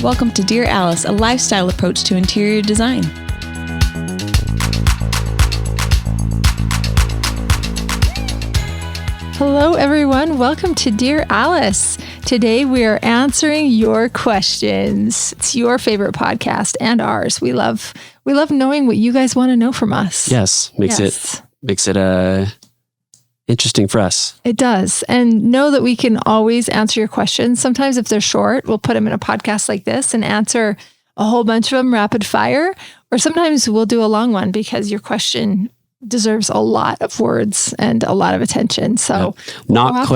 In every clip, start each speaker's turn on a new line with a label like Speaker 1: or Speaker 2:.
Speaker 1: Welcome to Dear Alice, a lifestyle approach to interior design.
Speaker 2: Hello, everyone. Welcome to Dear Alice. Today, we are answering your questions. It's your favorite podcast and ours. We love knowing what you guys want to know from us.
Speaker 3: Yes, makes it interesting for us.
Speaker 2: It does. And know that we can always answer your questions. Sometimes if they're short, we'll put them in a podcast like this and answer a whole bunch of them rapid fire. Or sometimes we'll do a long one because your question deserves a lot of words and a lot of attention. So
Speaker 3: not one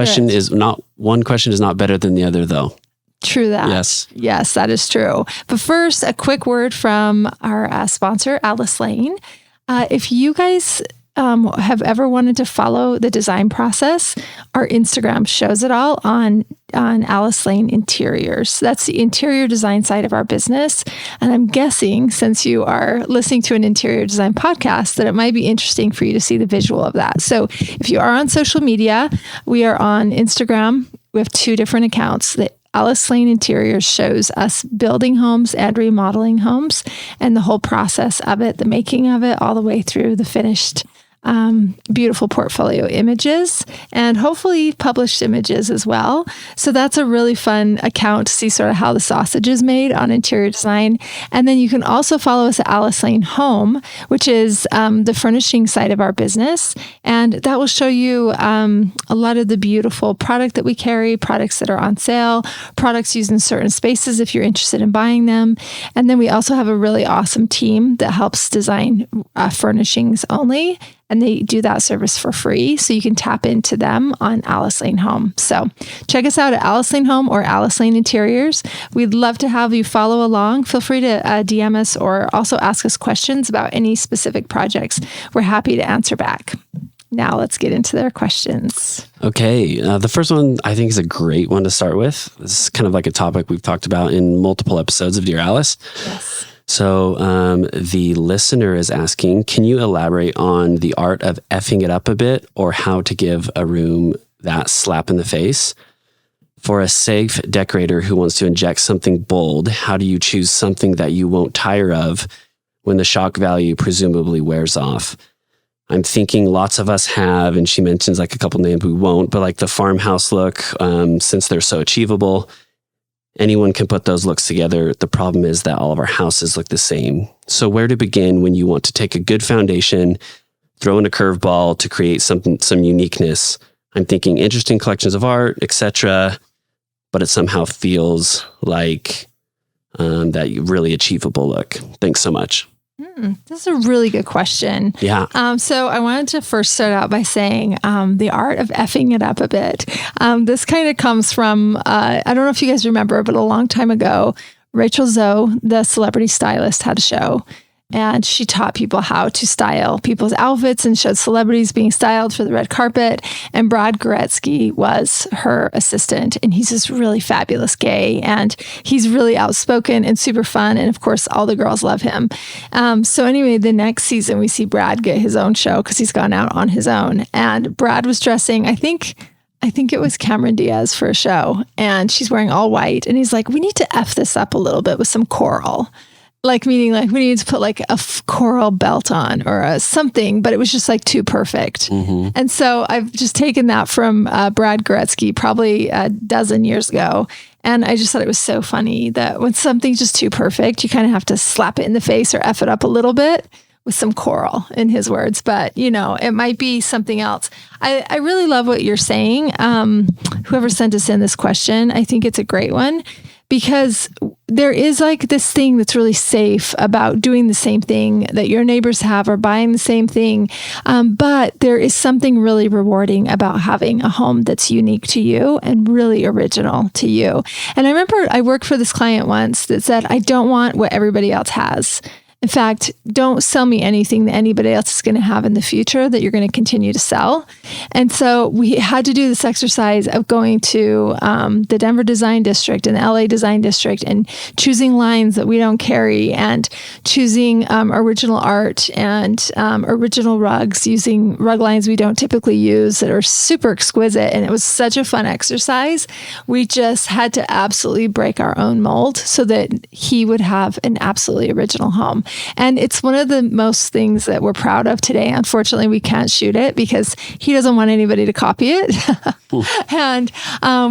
Speaker 3: question is not better than the other, though.
Speaker 2: True that. Yes, that is true. But first, a quick word from our sponsor, Alice Lane. If you guys have ever wanted to follow the design process, our Instagram shows it all on Alice Lane Interiors. That's the interior design side of our business. And I'm guessing, since you are listening to an interior design podcast, that it might be interesting for you to see the visual of that. So if you are on social media, we are on Instagram. We have 2 different accounts. The Alice Lane Interiors shows us building homes and remodeling homes and the whole process of it, the making of it, all the way through the finished beautiful portfolio images and hopefully published images as well. So that's a really fun account to see sort of how the sausage is made on interior design. And then you can also follow us at Alice Lane Home, which is the furnishing side of our business. And that will show you a lot of the beautiful product that we carry, products that are on sale, products used in certain spaces if you're interested in buying them. And then we also have a really awesome team that helps design furnishings only. And they do that service for free. So you can tap into them on Alice Lane Home. So check us out at Alice Lane Home or Alice Lane Interiors. We'd love to have you follow along. Feel free to DM us or also ask us questions about any specific projects. We're happy to answer back. Now let's get into their questions.
Speaker 3: Okay. The first one I think is a great one to start with. This is kind of like a topic we've talked about in multiple episodes of Dear Alice.
Speaker 2: Yes.
Speaker 3: So the listener is asking, can you elaborate on the art of effing it up a bit or how to give a room that slap in the face? For a safe decorator who wants to inject something bold, how do you choose something that you won't tire of when the shock value presumably wears off? I'm thinking lots of us have, and she mentions like a couple names we won't, but like the farmhouse look, since they're so achievable. Anyone can put those looks together. The problem is that all of our houses look the same. So where to begin when you want to take a good foundation, throw in a curveball to create some uniqueness? I'm thinking interesting collections of art, etc. But it somehow feels like that really achievable look. Thanks so much.
Speaker 2: This is a really good question.
Speaker 3: Yeah.
Speaker 2: So I wanted to first start out by saying the art of effing it up a bit. This kind of comes from, I don't know if you guys remember, but a long time ago, Rachel Zoe, the celebrity stylist, had a show. And she taught people how to style people's outfits and showed celebrities being styled for the red carpet. And Brad Goretzky was her assistant. And he's this really fabulous gay. And he's really outspoken and super fun. And of course, all the girls love him. So anyway, the next season, we see Brad get his own show because he's gone out on his own. And Brad was dressing, I think it was Cameron Diaz for a show. And she's wearing all white. And he's like, we need to F this up a little bit with some coral. Like, meaning like we need to put like a coral belt on or something, but it was just like too perfect. Mm-hmm. And so I've just taken that from Brad Goretzky probably a dozen years ago. And I just thought it was so funny that when something's just too perfect, you kind of have to slap it in the face or F it up a little bit with some coral, in his words. But, you know, it might be something else. I really love what you're saying. Whoever sent us in this question, I think it's a great one. Because there is like this thing that's really safe about doing the same thing that your neighbors have or buying the same thing. But there is something really rewarding about having a home that's unique to you and really original to you. And I remember I worked for this client once that said, I don't want what everybody else has. In fact, don't sell me anything that anybody else is going to have in the future that you're going to continue to sell. And so we had to do this exercise of going to the Denver Design District and the LA Design District and choosing lines that we don't carry and choosing original art and original rugs, using rug lines we don't typically use that are super exquisite. And it was such a fun exercise. We just had to absolutely break our own mold so that he would have an absolutely original home. And it's one of the most things that we're proud of today. Unfortunately, we can't shoot it because he doesn't want anybody to copy it. And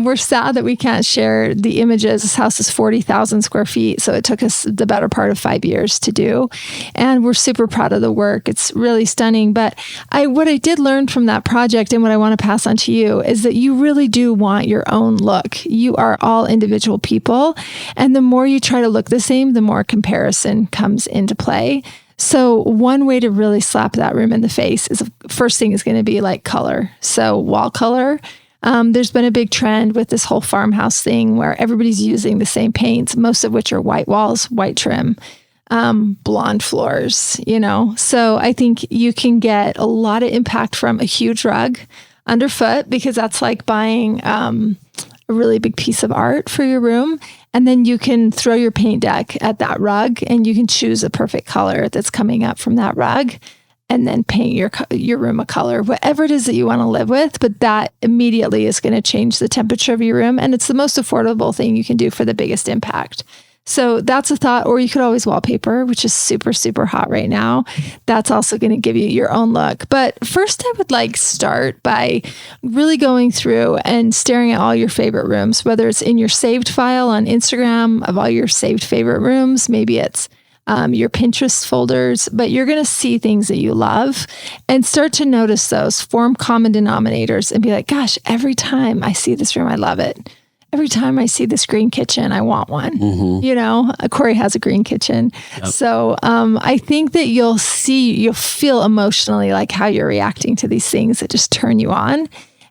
Speaker 2: we're sad that we can't share the images. This house is 40,000 square feet. So it took us the better part of 5 years to do. And we're super proud of the work. It's really stunning. But what I did learn from that project and what I want to pass on to you is that you really do want your own look. You are all individual people. And the more you try to look the same, the more comparison comes into play. So one way to really slap that room in the face is, first thing is going to be like color. So wall color. There's been a big trend with this whole farmhouse thing where everybody's using the same paints, most of which are white walls, white trim, blonde floors, So I think you can get a lot of impact from a huge rug underfoot, because that's like buying a really big piece of art for your room. And then you can throw your paint deck at that rug and you can choose a perfect color that's coming up from that rug and then paint your room a color, whatever it is that you want to live with. But that immediately is going to change the temperature of your room. And it's the most affordable thing you can do for the biggest impact. So that's a thought. Or you could always wallpaper, which is super, super hot right now. That's also going to give you your own look. But first, I would start by really going through and staring at all your favorite rooms, whether it's in your saved file on Instagram of all your saved favorite rooms. Maybe it's your Pinterest folders, but you're going to see things that you love and start to notice those, form common denominators and be like, gosh, every time I see this room, I love it. Every time I see this green kitchen, I want one. Mm-hmm. Cori has a green kitchen. Yep. So I think that you'll feel emotionally like how you're reacting to these things that just turn you on,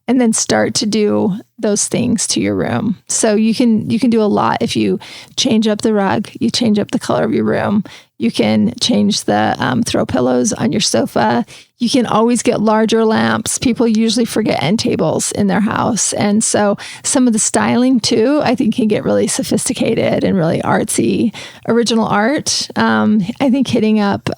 Speaker 2: and then start to do those things to your room. So you can do a lot if you change up the rug, you change up the color of your room. You can change the throw pillows on your sofa. You can always get larger lamps. People usually forget end tables in their house. And so some of the styling too, I think can get really sophisticated and really artsy. Original art, I think hitting up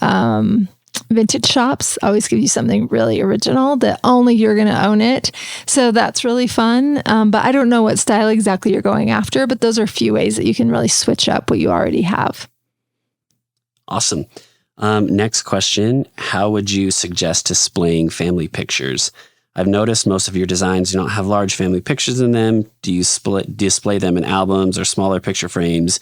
Speaker 2: vintage shops always give you something really original that only you're going to own it. So that's really fun. But I don't know what style exactly you're going after, but those are a few ways that you can really switch up what you already have.
Speaker 3: Awesome. Next question. How would you suggest displaying family pictures? I've noticed most of your designs do not have large family pictures in them. Do you display them in albums or smaller picture frames?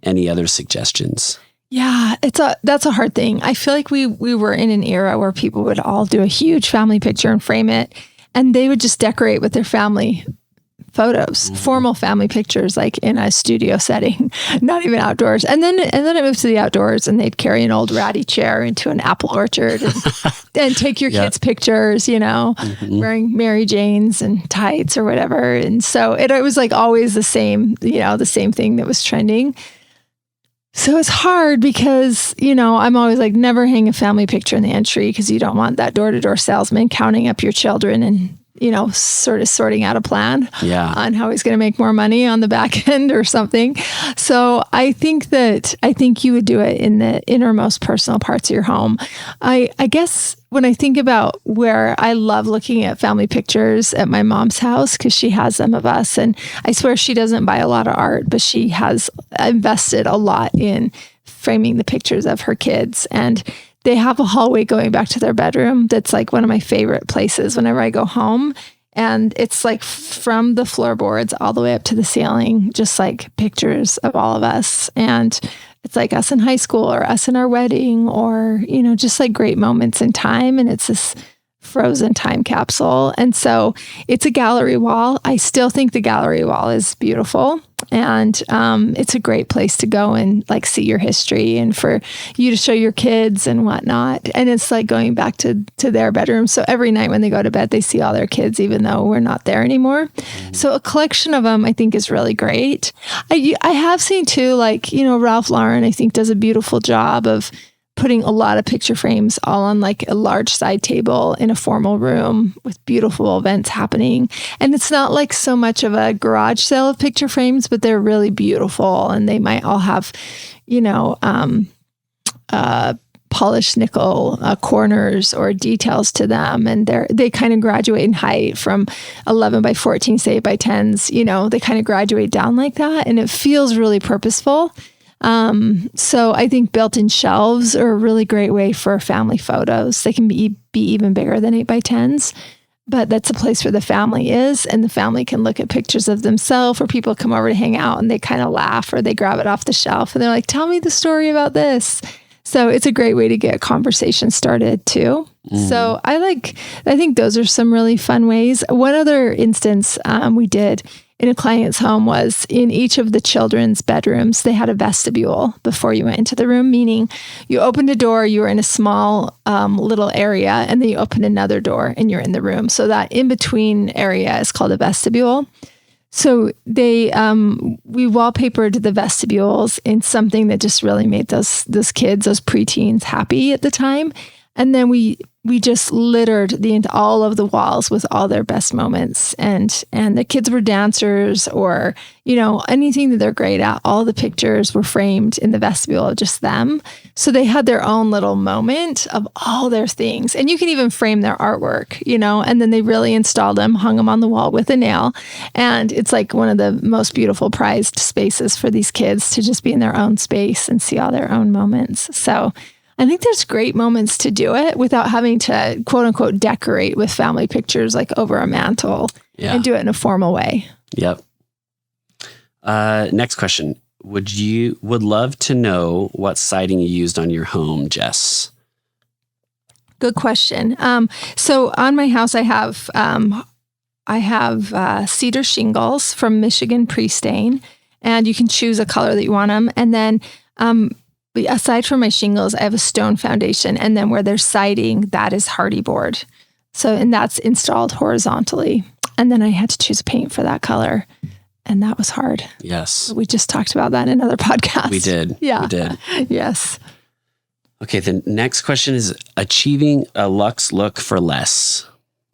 Speaker 3: Any other suggestions?
Speaker 2: Yeah, that's a hard thing. I feel like we were in an era where people would all do a huge family picture and frame it, and they would just decorate with their family photos, formal family pictures, like in a studio setting, not even outdoors. And then it moved to the outdoors, and they'd carry an old ratty chair into an apple orchard and take your kids' pictures, wearing Mary Janes and tights or whatever. And so it was like always the same thing that was trending. So it's hard because, I'm always like, never hang a family picture in the entry because you don't want that door-to-door salesman counting up your children and, sort of sorting out a plan on how he's going to make more money on the back end or something. So I think you would do it in the innermost personal parts of your home. I guess when I think about where I love looking at family pictures at my mom's house, because she has them of us, and I swear she doesn't buy a lot of art, but she has invested a lot in framing the pictures of her kids. And they have a hallway going back to their bedroom that's like one of my favorite places whenever I go home. And it's like from the floorboards all the way up to the ceiling, just like pictures of all of us. And it's like us in high school or us in our wedding or, just like great moments in time. And it's this frozen time capsule. And so it's a gallery wall. I still think the gallery wall is beautiful. And it's a great place to go and like see your history and for you to show your kids and whatnot. And it's like going back to their bedroom. So every night when they go to bed, they see all their kids, even though we're not there anymore. So a collection of them, I think, is really great. I have seen too, like, Ralph Lauren, I think, does a beautiful job of putting a lot of picture frames all on like a large side table in a formal room with beautiful events happening. And it's not like so much of a garage sale of picture frames, but they're really beautiful. And they might all have, polished nickel corners or details to them. And they kind of graduate in height from 11 by 14, say 8 by 10s, they kind of graduate down like that. And it feels really purposeful. So I think built-in shelves are a really great way for family photos. They can be even bigger than 8 by 10s, but that's a place where the family is, and the family can look at pictures of themselves, or people come over to hang out and they kind of laugh, or they grab it off the shelf and they're like, tell me the story about this. So it's a great way to get a conversation started too. So I think those are some really fun ways. One other instance we did in a client's home was in each of the children's bedrooms, they had a vestibule before you went into the room, meaning you opened a door, you were in a small little area, and then you open another door and you're in the room. So that in-between area is called a vestibule. So we wallpapered the vestibules in something that just really made those kids, those preteens, happy at the time. And then we just littered all of the walls with all their best moments. And the kids were dancers or, anything that they're great at. All the pictures were framed in the vestibule of just them. So they had their own little moment of all their things. And you can even frame their artwork, and then they really installed them, hung them on the wall with a nail. And it's like one of the most beautiful prized spaces for these kids to just be in their own space and see all their own moments. So I think there's great moments to do it without having to quote unquote decorate with family pictures like over a mantle and do it in a formal way.
Speaker 3: Yep. Next question. Would love to know what siding you used on your home, Jess?
Speaker 2: Good question. So on my house, I have cedar shingles from Michigan Prestain, and you can choose a color that you want them. And then, aside from my shingles, I have a stone foundation, and then where there's siding, that is hardy board. So, and that's installed horizontally. And then I had to choose a paint for that color, and that was hard.
Speaker 3: Yes.
Speaker 2: We just talked about that in another podcast.
Speaker 3: We did.
Speaker 2: Yeah.
Speaker 3: We did.
Speaker 2: Yes.
Speaker 3: Okay. The next question is achieving a luxe look for less.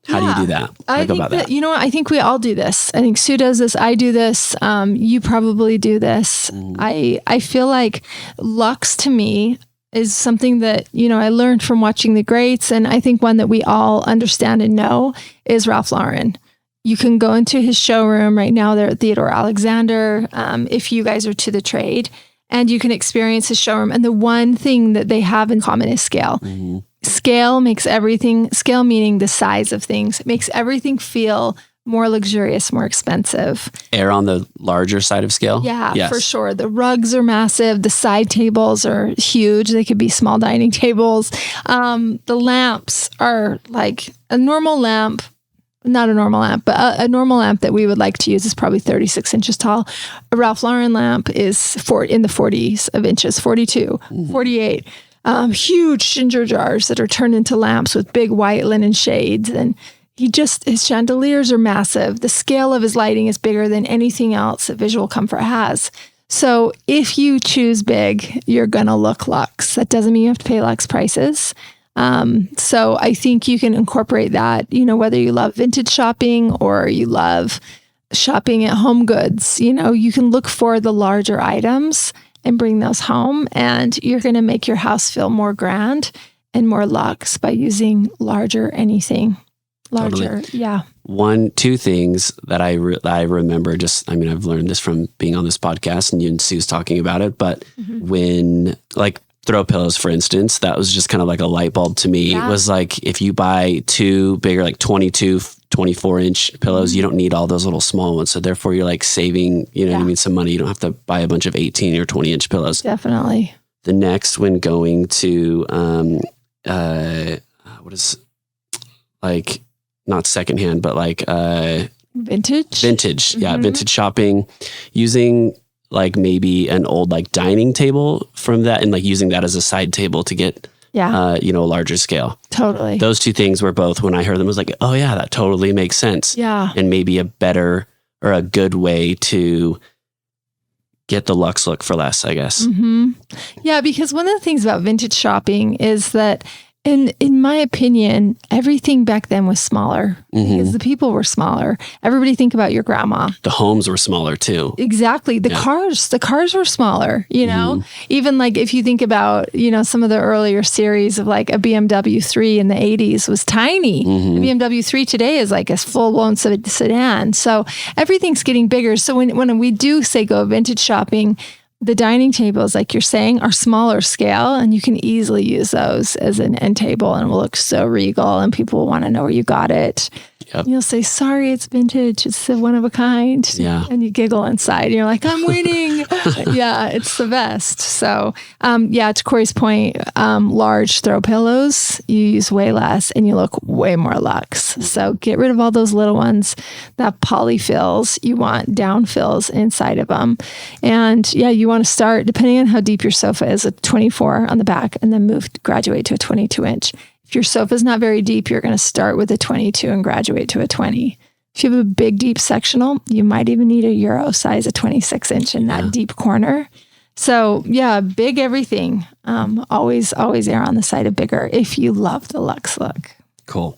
Speaker 3: How do you do that?
Speaker 2: I think about that. You know what? I think we all do this. I think Sue does this. I do this. You probably do this. I feel like luxe to me is something that, I learned from watching the greats. And I think one that we all understand and know is Ralph Lauren. You can go into his showroom right now. They're at Theodore Alexander. If you guys are to the trade, and you can experience his showroom. And the one thing that they have in common is scale. Scale makes everything, scale meaning the size of things, it makes everything feel more luxurious, more expensive.
Speaker 3: Err on the larger side of scale?
Speaker 2: Yeah, yes. For sure. The rugs are massive. The side tables are huge. They could be small dining tables. The lamps are like a normal lamp, not a normal lamp, but a normal lamp that we would like to use is probably 36 inches tall. A Ralph Lauren lamp is in the 40s of inches, 42, 48. Huge ginger jars that are turned into lamps with big white linen shades. And his chandeliers are massive. The scale of his lighting is bigger than anything else that Visual Comfort has. So if you choose big, you're going to look luxe. That doesn't mean you have to pay luxe prices. So I think you can incorporate that, whether you love vintage shopping or you love shopping at Home Goods, you can look for the larger items and bring those home, and you're going to make your house feel more grand and more luxe by using larger anything. Larger. Totally. Yeah.
Speaker 3: Two things that I remember I've learned this from being on this podcast, and you and Sue's talking about it, but when throw pillows, for instance, that was just kind of like a light bulb to me. Yeah. It was like, if you buy two bigger, like 22, 24 inch pillows, you don't need all those little small ones. So therefore you're like saving, what I mean, some money. You don't have to buy a bunch of 18 or 20 inch pillows.
Speaker 2: Definitely.
Speaker 3: The next, when going to, what is like, not secondhand, but like,
Speaker 2: vintage.
Speaker 3: Yeah. Vintage shopping, using like maybe an old like dining table from that, and like using that as a side table to get a larger scale.
Speaker 2: Totally.
Speaker 3: Those two things were both, when I heard them, was like, oh yeah, that totally makes sense.
Speaker 2: Yeah.
Speaker 3: And maybe a better or a good way to get the luxe look for less, I guess.
Speaker 2: Mm-hmm. Yeah, because one of the things about vintage shopping is that in my opinion, everything back then was smaller because the people were smaller. Everybody think about your grandma.
Speaker 3: The homes were smaller too.
Speaker 2: Exactly. The cars were smaller, you know, even like if you think about, you know, some of the earlier series of like a BMW 3 in the 80s was tiny. The BMW 3 today is like a full blown sedan. So everything's getting bigger. So when we do say go vintage shopping, the dining tables, like you're saying, are smaller scale, and you can easily use those as an end table and it will look so regal and people will want to know where you got it. Yep. You'll say, sorry, it's vintage. It's a one of a kind.
Speaker 3: Yeah.
Speaker 2: And you giggle inside. And you're like, I'm winning. Yeah, it's the best. So, to Cori's point, large throw pillows, you use way less and you look way more luxe. So get rid of all those little ones, that polyfills. You want down fills inside of them. And you want to start, depending on how deep your sofa is, a 24 on the back and then graduate to a 22 inch. If your sofa is not very deep, you're going to start with a 22 and graduate to a 20. If you have a big, deep sectional, you might even need a Euro size, a 26 inch in that deep corner. So big everything. Always err on the side of bigger if you love the luxe look.
Speaker 3: Cool.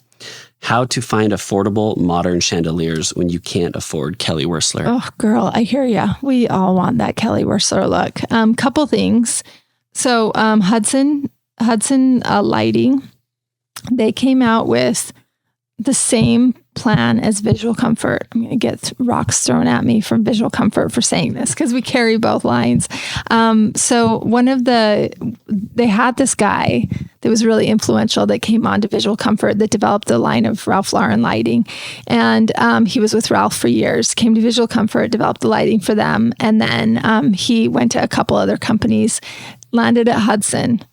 Speaker 3: How to find affordable modern chandeliers when you can't afford Kelly Wearstler.
Speaker 2: Oh, girl, I hear ya. We all want that Kelly Wearstler look. Couple things. So Hudson Lighting, they came out with the same plan as Visual Comfort. I'm going to get rocks thrown at me from Visual Comfort for saying this because we carry both lines. So they had this guy that was really influential that came on to Visual Comfort that developed the line of Ralph Lauren lighting. And he was with Ralph for years, came to Visual Comfort, developed the lighting for them. And then he went to a couple other companies, landed at Hudson,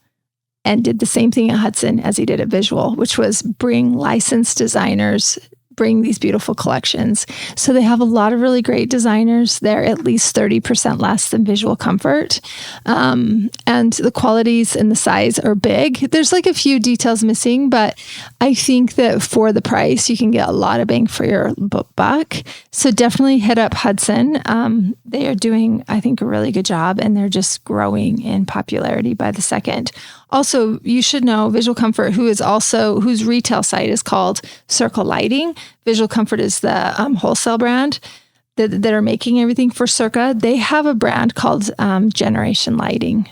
Speaker 2: and did the same thing at Hudson as he did at Visual, which was bring licensed designers, bring these beautiful collections. So they have a lot of really great designers. They're at least 30% less than Visual Comfort. And the qualities and the size are big. There's like a few details missing, but I think that for the price, you can get a lot of bang for your buck. So definitely hit up Hudson. They are doing, I think, a really good job, and they're just growing in popularity by the second. Also, you should know Visual Comfort, whose retail site is called Circle Lighting. Visual Comfort is the wholesale brand that are making everything for Circa. They have a brand called Generation Lighting.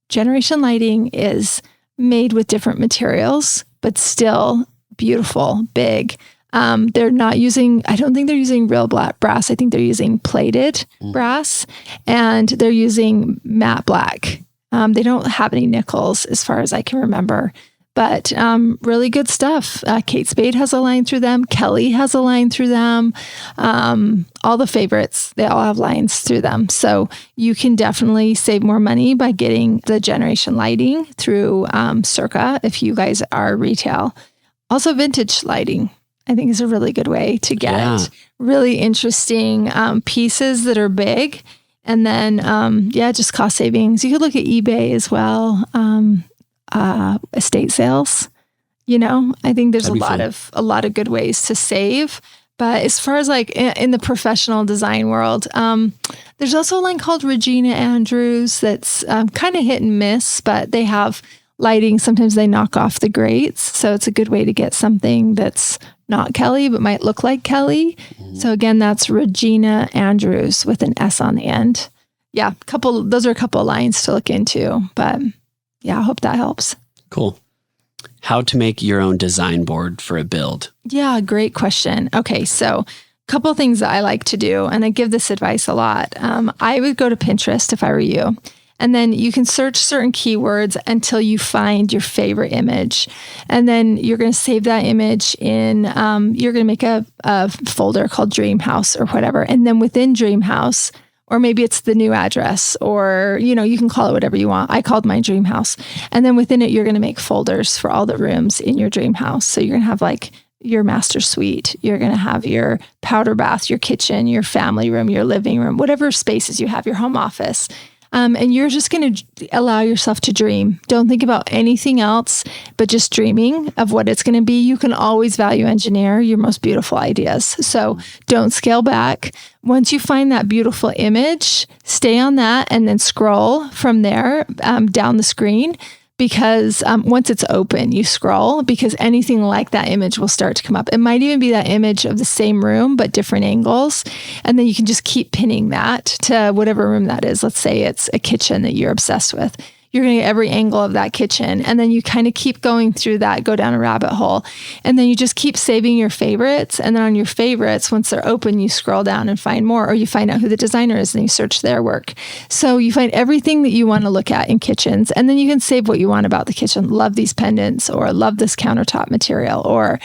Speaker 2: Generation Lighting is made with different materials, but still beautiful, big. I don't think they're using real brass. I think they're using plated brass, and they're using matte black. They don't have any nickels as far as I can remember, but really good stuff. Kate Spade has a line through them. Kelly has a line through them. All the favorites, they all have lines through them. So you can definitely save more money by getting the Generation Lighting through Circa if you guys are retail. Also, vintage lighting, I think, is a really good way to get really interesting pieces that are big. And then, just cost savings. You could look at eBay as well. Estate sales, I think there's a lot of good ways to save. But as far as like in the professional design world, there's also a line called Regina Andrews that's kind of hit and miss, but they have lighting. Sometimes they knock off the greats. So it's a good way to get something that's not Kelly, but might look like Kelly. So again, that's Regina Andrews with an S on the end. Yeah, those are a couple of lines to look into, but I hope that helps.
Speaker 3: Cool. How to make your own design board for a build? Yeah,
Speaker 2: great question. Okay, so a couple of things that I like to do, and I give this advice a lot. I would go to Pinterest if I were you. And then you can search certain keywords until you find your favorite image. And then you're going to save that image in, you're going to make a folder called Dream House or whatever. And then within Dream House, or maybe it's the new address, or, you can call it whatever you want. I called mine Dream House. And then within it, you're going to make folders for all the rooms in your dream house. So you're going to have like your master suite. You're going to have your powder bath, your kitchen, your family room, your living room, whatever spaces you have, your home office. And you're just going to allow yourself to dream. Don't think about anything else, but just dreaming of what it's going to be. You can always value engineer your most beautiful ideas. So don't scale back. Once you find that beautiful image, stay on that and then scroll from there down the screen. Because once it's open, you scroll because anything like that image will start to come up. It might even be that image of the same room, but different angles. And then you can just keep pinning that to whatever room that is. Let's say it's a kitchen that you're obsessed with. You're going to get every angle of that kitchen. And then you kind of keep going through that, go down a rabbit hole. And then you just keep saving your favorites. And then on your favorites, once they're open, you scroll down and find more, or you find out who the designer is and you search their work. So you find everything that you want to look at in kitchens. And then you can save what you want about the kitchen. Love these pendants, or love this countertop material, or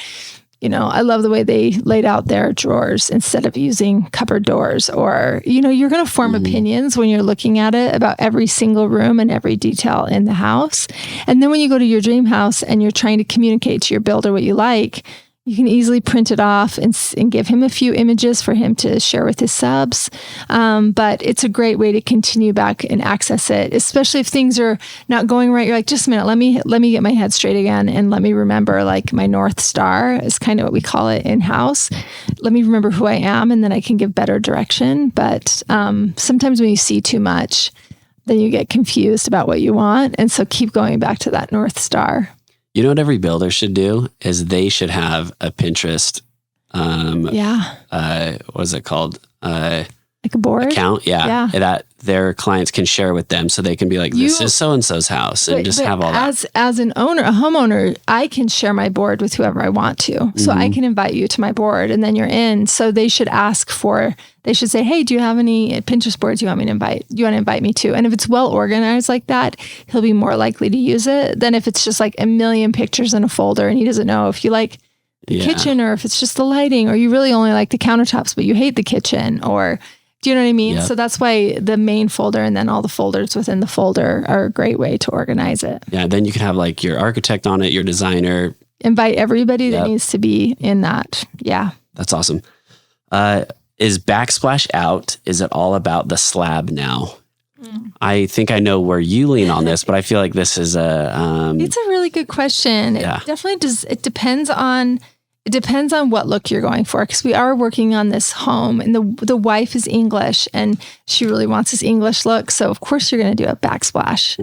Speaker 2: I love the way they laid out their drawers instead of using cupboard doors, or, you're going to form opinions when you're looking at it about every single room and every detail in the house. And then when you go to your dream house and you're trying to communicate to your builder what you like, you can easily print it off and give him a few images for him to share with his subs. But it's a great way to continue back and access it, especially if things are not going right. You're like, just a minute, let me get my head straight again. And let me remember, like, my North Star is kind of what we call it in-house. Let me remember who I am, and then I can give better direction. But sometimes when you see too much, then you get confused about what you want. And so keep going back to that North Star.
Speaker 3: You know what every builder should do is they should have a Pinterest. What is it called?
Speaker 2: Like a board
Speaker 3: account. Yeah. That their clients can share with them, so they can be like, this is so-and-so's house, and just have all that.
Speaker 2: As an owner, a homeowner, I can share my board with whoever I want to. So I can invite you to my board, and then you're in. So they should they should say, hey, do you have any Pinterest boards you want to invite me to? And if it's well organized like that, he'll be more likely to use it than if it's just like a million pictures in a folder and he doesn't know if you like the kitchen, or if it's just the lighting, or you really only like the countertops, but you hate the kitchen, or do you know what I mean? Yep. So that's why the main folder and then all the folders within the folder are a great way to organize it.
Speaker 3: Yeah. Then you can have like your architect on it, your designer.
Speaker 2: Invite everybody that needs to be in that. Yeah.
Speaker 3: That's awesome. Is Backsplash Out, is it all about the slab now? I think I know where you lean on this, but I feel like this is
Speaker 2: it's a really good question.
Speaker 3: Yeah.
Speaker 2: It definitely does. It depends on what look you're going for, because we are working on this home, and the wife is English and she really wants this English look. So of course you're going to do a backsplash,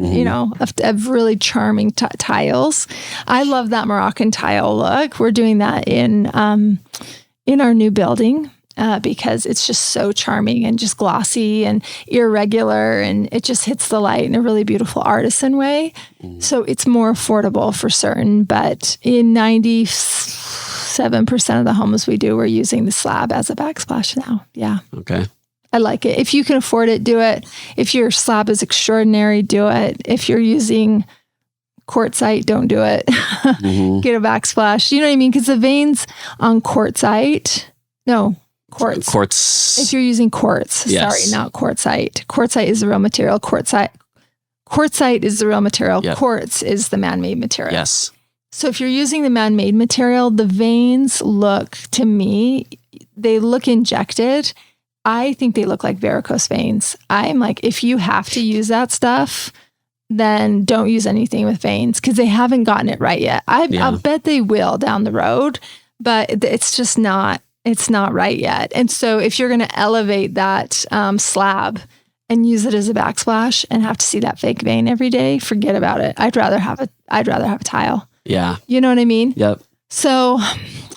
Speaker 2: of really charming tiles. I love that Moroccan tile look. We're doing that in our new building. Because it's just so charming and just glossy and irregular, and it just hits the light in a really beautiful artisan way. So it's more affordable for certain, but in 97% of the homes we do, we're using the slab as a backsplash now. Yeah. Okay. I like it. If you can afford it, do it. If your slab is extraordinary, do it. If you're using quartzite, don't do it. Get a backsplash. You know what I mean? Because the veins on quartzite, quartz. If you're using quartz, sorry, not quartzite. Quartzite is the real material. Quartzite is the real material. Yep. Quartz is the man-made material.
Speaker 3: Yes.
Speaker 2: So if you're using the man-made material, the veins look, to me, they look injected. I think they look like varicose veins. I'm like, if you have to use that stuff, then don't use anything with veins, because they haven't gotten it right yet. I'll bet they will down the road, but it's just not. It's not right yet. And so if you're going to elevate that slab and use it as a backsplash and have to see that fake vein every day, forget about it. I'd rather have a tile. Yeah. You know what I mean? Yep. So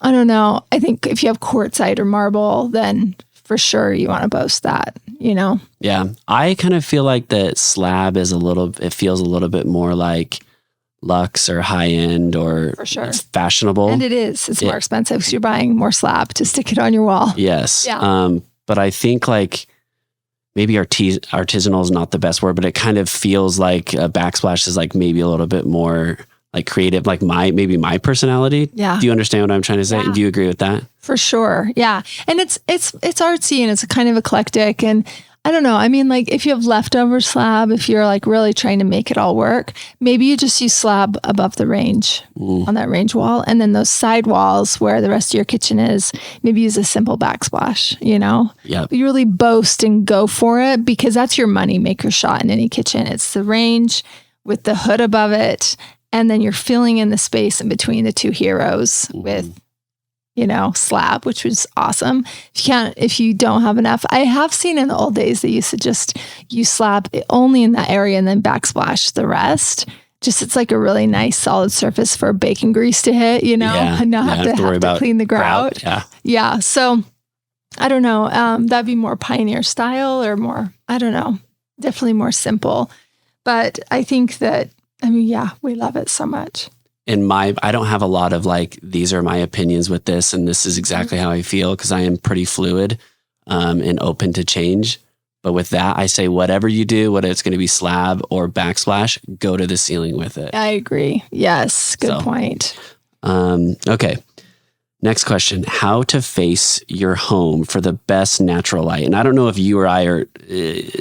Speaker 2: I don't know. I think if you have quartzite or marble, then for sure you want to boast that, Yeah.
Speaker 3: I kind of feel like the slab is it feels a little bit more like luxe or high end, or
Speaker 2: for sure
Speaker 3: it's fashionable.
Speaker 2: And it is. It's more expensive because you're buying more slab to stick it on your wall.
Speaker 3: Yes. Yeah. But I think like maybe artisanal is not the best word, but it kind of feels like a backsplash is like maybe a little bit more like creative, like my personality. Yeah. Do you understand what I'm trying to say? Yeah. Do you agree with that?
Speaker 2: For sure. Yeah. And it's artsy and it's kind of eclectic. And I don't know. I mean, like if you have leftover slab, if you're like really trying to make it all work, maybe you just use slab above the range on that range wall. And then those side walls where the rest of your kitchen is, maybe use a simple backsplash, you know?
Speaker 3: Yeah.
Speaker 2: You really boast and go for it because that's your money maker shot in any kitchen. It's the range with the hood above it. And then you're filling in the space in between the two heroes with, you know, slab, which was awesome. If you don't have enough, I have seen in the old days, they used to just use slab only in that area and then backsplash the rest. Just, it's like a really nice solid surface for bacon grease to hit, you know, and not have to clean the grout. Yeah. So I don't know. That'd be more pioneer style or more, I don't know, definitely more simple. But I think that, I mean, yeah, we love it so much.
Speaker 3: I don't have a lot of like, these are my opinions with this, and this is exactly how I feel, because I am pretty fluid and open to change. But with that, I say whatever you do, whether it's going to be slab or backsplash, go to the ceiling with it.
Speaker 2: I agree. Yes. Good point.
Speaker 3: Okay. Next question. How to face your home for the best natural light. And I don't know if you or I are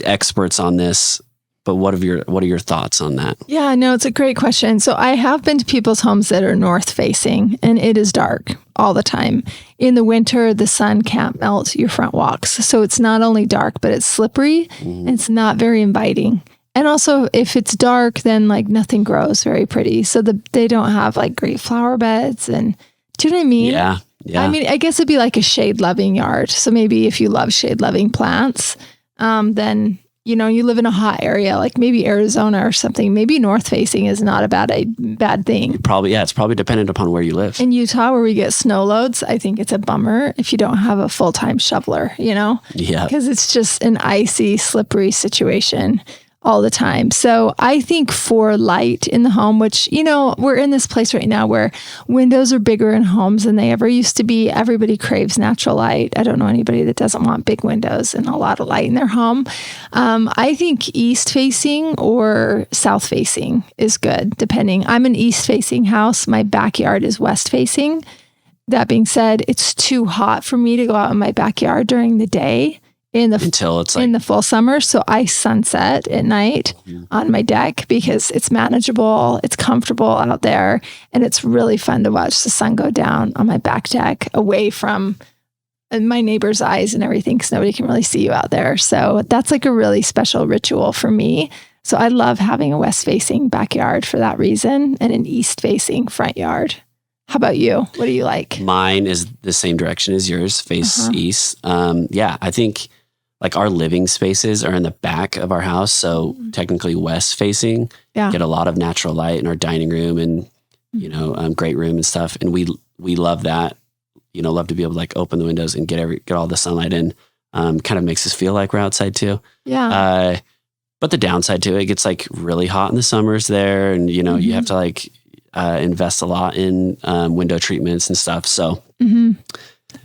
Speaker 3: experts on this, but what are your thoughts on that?
Speaker 2: Yeah, no, it's a great question. So I have been to people's homes that are north facing, and it is dark all the time. In the winter, the sun can't melt your front walks. So it's not only dark, but it's slippery. And it's not very inviting. And also if it's dark, then like nothing grows very pretty. So they don't have like great flower beds. And do you know what I mean?
Speaker 3: Yeah.
Speaker 2: I mean, I guess it'd be like a shade loving yard. So maybe if you love shade loving plants, then you know, you live in a hot area, like maybe Arizona or something, maybe north facing is not a bad thing.
Speaker 3: It's probably dependent upon where you live.
Speaker 2: In Utah, where we get snow loads, I think it's a bummer if you don't have a full-time shoveler, you know?
Speaker 3: Yeah.
Speaker 2: Because it's just an icy, slippery situation all the time. So I think for light in the home, which, you know, we're in this place right now where windows are bigger in homes than they ever used to be. Everybody craves natural light. I don't know anybody that doesn't want big windows and a lot of light in their home. I think east facing or south facing is good, depending. I'm an east facing house. My backyard is west facing. That being said, it's too hot for me to go out in my backyard during the day. Until it's like in the full summer. So I sunset at night on my deck because it's manageable, it's comfortable out there, and it's really fun to watch the sun go down on my back deck away from my neighbor's eyes and everything, because nobody can really see you out there. So that's like a really special ritual for me. So I love having a west facing backyard for that reason and an east facing front yard. How about you? What do you like?
Speaker 3: Mine is the same direction as yours, face east. I think like our living spaces are in the back of our house. So technically west facing, get a lot of natural light in our dining room and, you know, great room and stuff. And we love that, you know, love to be able to like open the windows and get all the sunlight in. Kind of makes us feel like we're outside too. Yeah. But the downside to it gets like really hot in the summers there. And, you know, you have to like invest a lot in window treatments and stuff. So,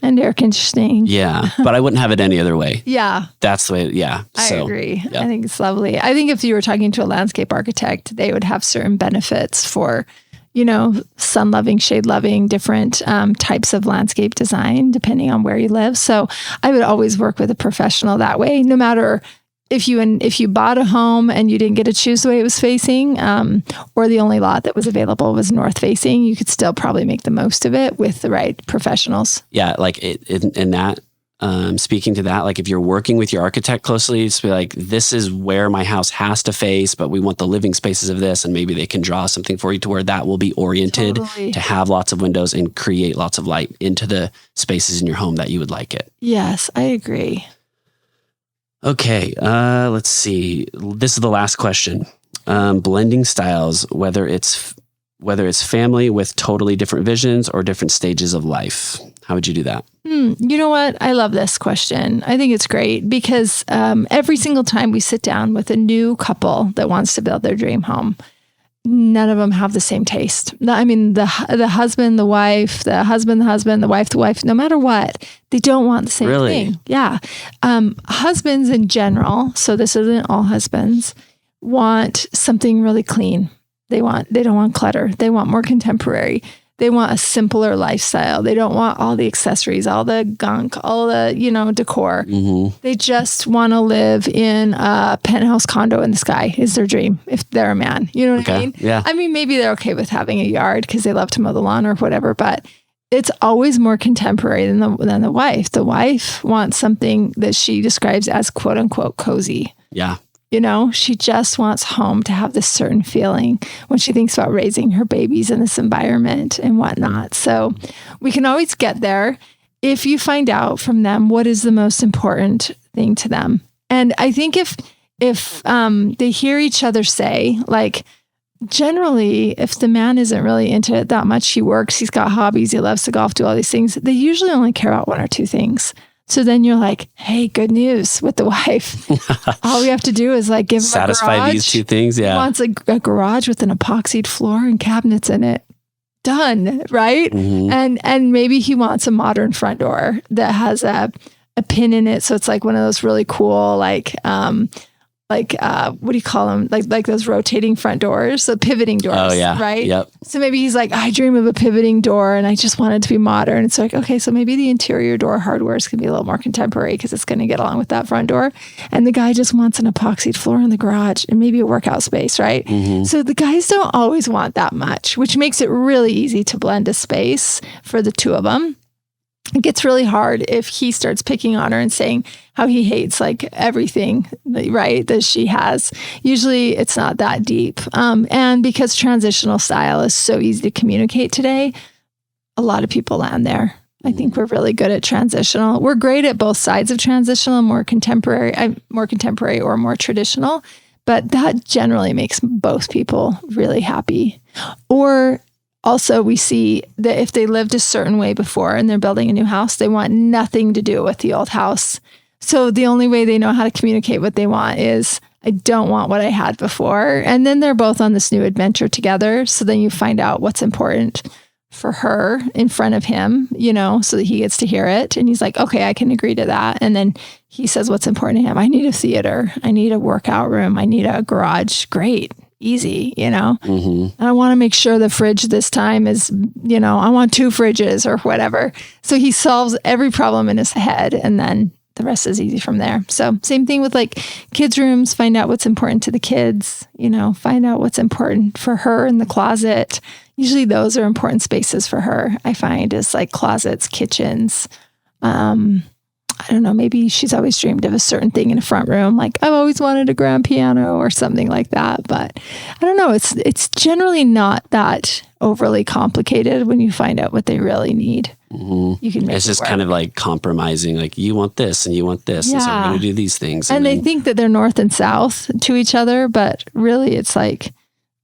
Speaker 2: and air conditioning.
Speaker 3: Yeah. But I wouldn't have it any other way.
Speaker 2: Yeah.
Speaker 3: That's the way. Yeah.
Speaker 2: I agree. Yeah. I think it's lovely. I think if you were talking to a landscape architect, they would have certain benefits for, you know, sun loving, shade loving, different types of landscape design, depending on where you live. So I would always work with a professional that way, no matter if you bought a home and you didn't get to choose the way it was facing, or the only lot that was available was north facing, you could still probably make the most of it with the right professionals. Yeah, like in that, speaking to that, like if you're working with your architect closely, it's be like, this is where my house has to face, but we want the living spaces of this, and maybe they can draw something for you to where that will be oriented to have lots of windows and create lots of light into the spaces in your home that you would like it. Yes, I agree. Okay, let's see. This is the last question. Blending styles, whether it's family with totally different visions or different stages of life. How would you do that? You know what? I love this question. I think it's great because every single time we sit down with a new couple that wants to build their dream home, none of them have the same taste. I mean, the husband, the wife, the husband, the wife, no matter what, they don't want the same thing. Yeah. Husbands in general, so this isn't all husbands, want something really clean. They don't want clutter. They want more contemporary. They want a simpler lifestyle. They don't want all the accessories, all the gunk, all the, decor. They just want to live in a penthouse condo in the sky is their dream if they're a man. You know what I mean?
Speaker 3: Yeah.
Speaker 2: I mean, maybe they're okay with having a yard because they love to mow the lawn or whatever, but it's always more contemporary than the wife. The wife wants something that she describes as quote unquote cozy.
Speaker 3: Yeah.
Speaker 2: She just wants home to have this certain feeling when she thinks about raising her babies in this environment and whatnot. So we can always get there if you find out from them what is the most important thing to them. And I think if they hear each other say, like, generally, if the man isn't really into it that much, he works, he's got hobbies, he loves to golf, do all these things, they usually only care about one or two things. So then you're like, hey, good news with the wife. All we have to do is like give him
Speaker 3: satisfy
Speaker 2: a garage.
Speaker 3: These two things. Yeah.
Speaker 2: He wants a garage with an epoxied floor and cabinets in it. Done. Right. And maybe he wants a modern front door that has a pin in it. So it's like one of those really cool, what do you call them? Like those rotating front doors, so pivoting doors.
Speaker 3: Oh yeah.
Speaker 2: Right.
Speaker 3: Yep.
Speaker 2: So maybe he's like, I dream of a pivoting door and I just want it to be modern. It's like, okay, so maybe the interior door hardware is going to be a little more contemporary because it's going to get along with that front door. And the guy just wants an epoxied floor in the garage and maybe a workout space. Right. So the guys don't always want that much, which makes it really easy to blend a space for the two of them. It gets really hard if he starts picking on her and saying how he hates like everything, right, that she has. Usually it's not that deep. And because transitional style is so easy to communicate today, a lot of people land there. I think we're really good at transitional. We're great at both sides of transitional, more contemporary or more traditional, but that generally makes both people really happy. Or also, we see that if they lived a certain way before and they're building a new house, they want nothing to do with the old house. So the only way they know how to communicate what they want is, I don't want what I had before. And then they're both on this new adventure together. So then you find out what's important for her in front of him, so that he gets to hear it. And he's like, okay, I can agree to that. And then he says what's important to him. I need a theater. I need a workout room. I need a garage. Great. Easy, And I want to make sure the fridge this time is, I want 2 fridges or whatever. So he solves every problem in his head and then the rest is easy from there. So same thing with like kids' rooms, find out what's important to the kids, find out what's important for her in the closet. Usually those are important spaces for her, I find, is like closets, kitchens. I don't know, maybe she's always dreamed of a certain thing in a front room. Like I've always wanted a grand piano or something like that. But I don't know. It's generally not that overly complicated when you find out what they really need. You can make
Speaker 3: it's just
Speaker 2: work.
Speaker 3: kind of like compromising, like you want this and you want this.
Speaker 2: Yeah.
Speaker 3: And so we're going to do these things.
Speaker 2: And they think that they're north and south to each other, but really it's like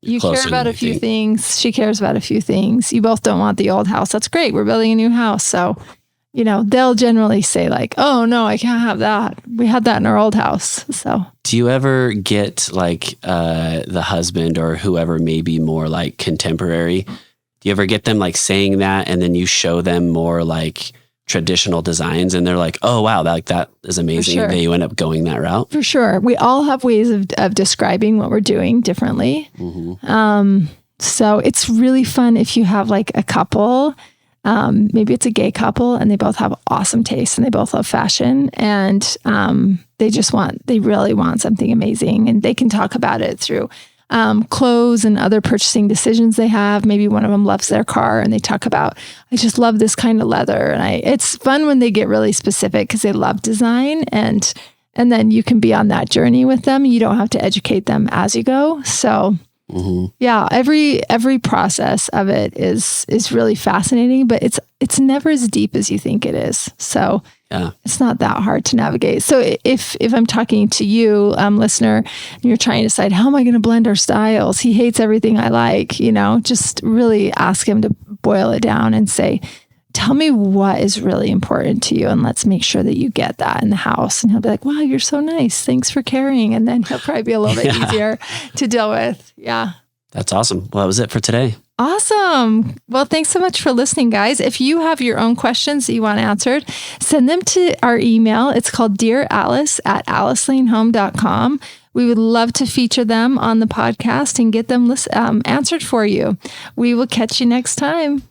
Speaker 2: you care about a few things. She cares about a few things. You both don't want the old house. That's great. We're building a new house. So they'll generally say like, oh no, I can't have that. We had that in our old house. So
Speaker 3: do you ever get like the husband or whoever may be more like contemporary? Do you ever get them like saying that and then you show them more like traditional designs and they're like, oh wow, that is amazing.
Speaker 2: Sure.
Speaker 3: Then you end up going that route? For
Speaker 2: sure. We all have ways of describing what we're doing differently. So it's really fun if you have like a couple. Maybe it's a gay couple and they both have awesome taste and they both love fashion and they really want something amazing and they can talk about it through clothes and other purchasing decisions they have. Maybe one of them loves their car and they talk about, I just love this kind of leather. And it's fun when they get really specific because they love design and then you can be on that journey with them. You don't have to educate them as you go. So yeah, every process of it is really fascinating, but it's never as deep as you think it is. So yeah, it's not that hard to navigate. So if I'm talking to you, listener, and you're trying to decide how am I going to blend our styles? He hates everything I like. Just really ask him to boil it down and say, tell me what is really important to you and let's make sure that you get that in the house. And he'll be like, wow, you're so nice. Thanks for caring. And then he'll probably be a little bit easier to deal with. Yeah.
Speaker 3: That's awesome. Well, that was it for today.
Speaker 2: Awesome. Well, thanks so much for listening, guys. If you have your own questions that you want answered, send them to our email. It's called dearalice@alicelanehome.com. We would love to feature them on the podcast and get them answered for you. We will catch you next time.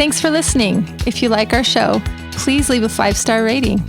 Speaker 2: Thanks for listening. If you like our show, please leave a 5-star rating.